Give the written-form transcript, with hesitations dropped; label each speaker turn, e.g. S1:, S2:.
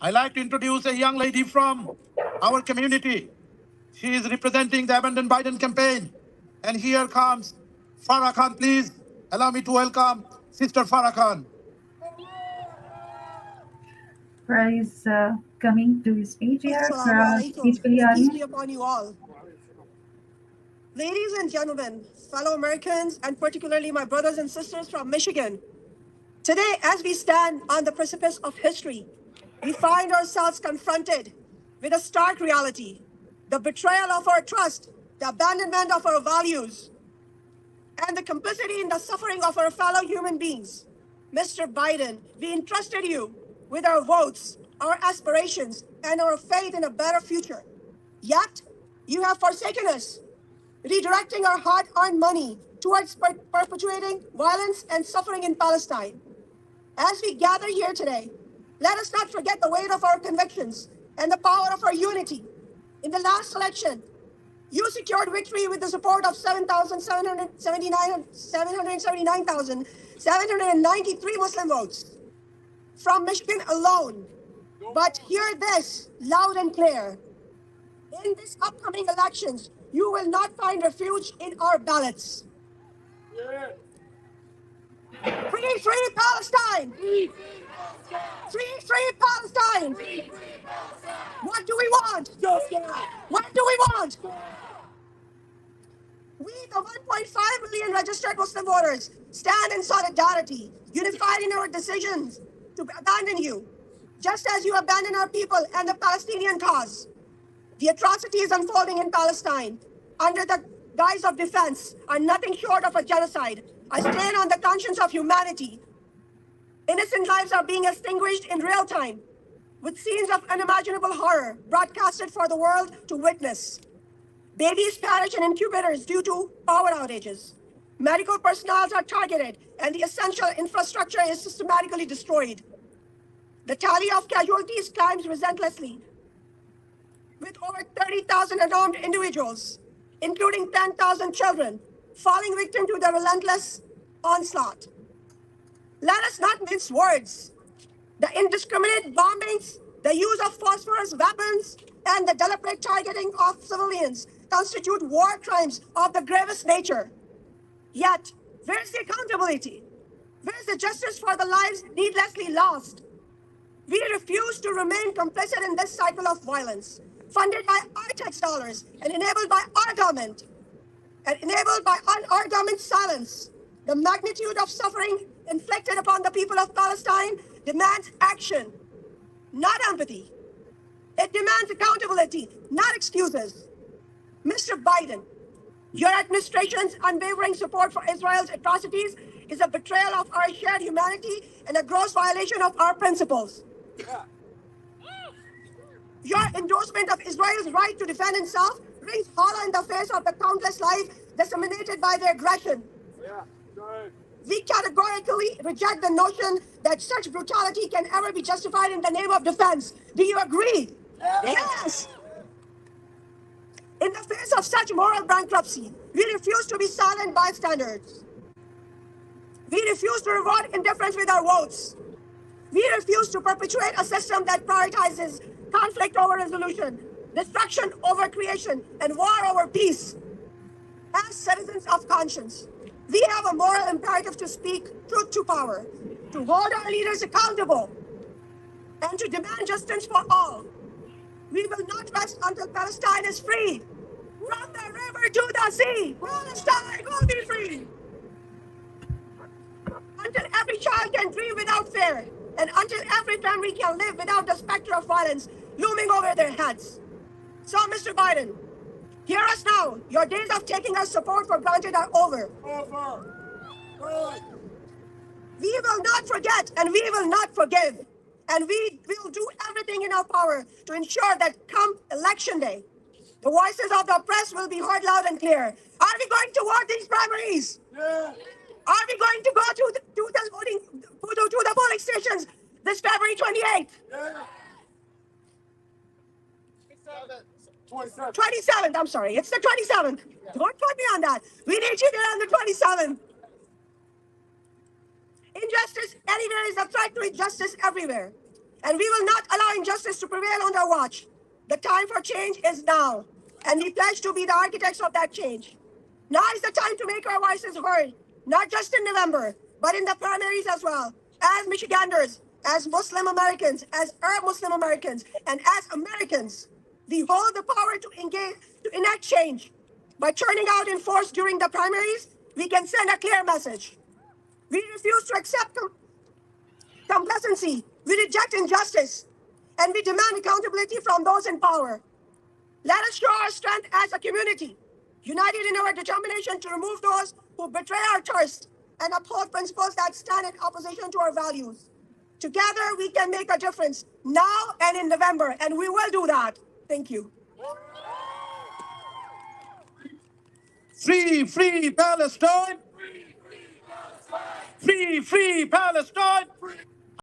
S1: I'd like to introduce a young lady from our community. She is representing the Abandon Biden campaign. And here comes Farah Khan. Please allow me to welcome Sister Farah Khan.
S2: Farah is coming to his speech here.
S3: Assalamu
S2: Farah,
S3: alaikum.
S2: peacefully
S3: Peace
S2: audience.
S3: be upon you all. Ladies and gentlemen, fellow Americans, and particularly my brothers and sisters from Michigan, today, as we stand on the precipice of history, we find ourselves confronted with a stark reality: the betrayal of our trust, the abandonment of our values, and the complicity in the suffering of our fellow human beings. Mr. Biden, we entrusted you with our votes, our aspirations, and our faith in a better future. Yet, you have forsaken us, redirecting our hard-earned money towards perpetuating violence and suffering in Palestine. As we gather here today, let us not forget the weight of our convictions and the power of our unity. In the last election, you secured victory with the support of 779,793 Muslim votes from Michigan alone. But hear this loud and clear. In these upcoming elections, you will not find refuge in our ballots. Free, free Palestine! Free, free Palestine! What do we want? What do we want? We, the 1.5 million registered Muslim voters, stand in solidarity, unified in our decisions to abandon you, just as you abandon our people and the Palestinian cause. The atrocities unfolding in Palestine, under the guise of defense, are nothing short of a genocide, a stain on the conscience of humanity. Innocent lives are being extinguished in real time, with scenes of unimaginable horror broadcasted for the world to witness. Babies perish in incubators due to power outages. Medical personnel are targeted, and the essential infrastructure is systematically destroyed. The tally of casualties climbs relentlessly, with over 30,000 unarmed individuals, including 10,000 children, falling victim to the relentless onslaught. Let us not mince words. The indiscriminate bombings, the use of phosphorus weapons, and the deliberate targeting of civilians constitute war crimes of the gravest nature. Yet, where is the accountability? Where is the justice for the lives needlessly lost? We refuse to remain complicit in this cycle of violence, funded by our tax dollars and enabled by our government, our government's silence. The magnitude of suffering inflicted upon the people of Palestine demands action, not empathy. It demands accountability, not excuses. Mr. Biden, your administration's unwavering support for Israel's atrocities is a betrayal of our shared humanity and a gross violation of our principles. Your endorsement of Israel's right to defend itself rings hollow in the face of the countless lives disseminated by their aggression. We categorically reject the notion that such brutality can ever be justified in the name of defense. Do you agree? Yes. In the face of such moral bankruptcy, we refuse to be silent bystanders. We refuse to reward indifference with our votes. We refuse to perpetuate a system that prioritizes conflict over resolution, destruction over creation, and war over peace. As citizens of conscience, we have a moral imperative to speak truth to power, to hold our leaders accountable, and to demand justice for all. We will not rest until Palestine is free. From the river to the sea, Palestine will be free. Until every child can dream without fear, and until every family can live without the specter of violence looming over their heads. So, Mr. Biden, hear us now. Your days of taking our support for granted are over. We will not forget, and we will not forgive. And we will do everything in our power to ensure that come election day, the voices of the oppressed will be heard loud and clear. Are we going to ward these primaries? Yeah. Are we going to go to the polling stations this February 28th? Yeah. 27th, I'm sorry. It's the 27th. Yeah. Don't put me on that. We need you there on the 27th. Injustice anywhere is a threat to injustice everywhere. And we will not allow injustice to prevail on our watch. The time for change is now, and we pledge to be the architects of that change. Now is the time to make our voices heard, not just in November, but in the primaries as well. As Michiganders, as Muslim Americans, as Arab Muslim Americans, and as Americans, we hold the power to engage, to enact change. By turning out in force during the primaries, we can send a clear message. We refuse to accept complacency. We reject injustice. And we demand accountability from those in power. Let us show our strength as a community, united in our determination to remove those who betray our thirst and uphold principles that stand in opposition to our values. Together, we can make a difference now and in November, and we will do that. Thank you.
S1: Free, free Palestine! Free, free Palestine!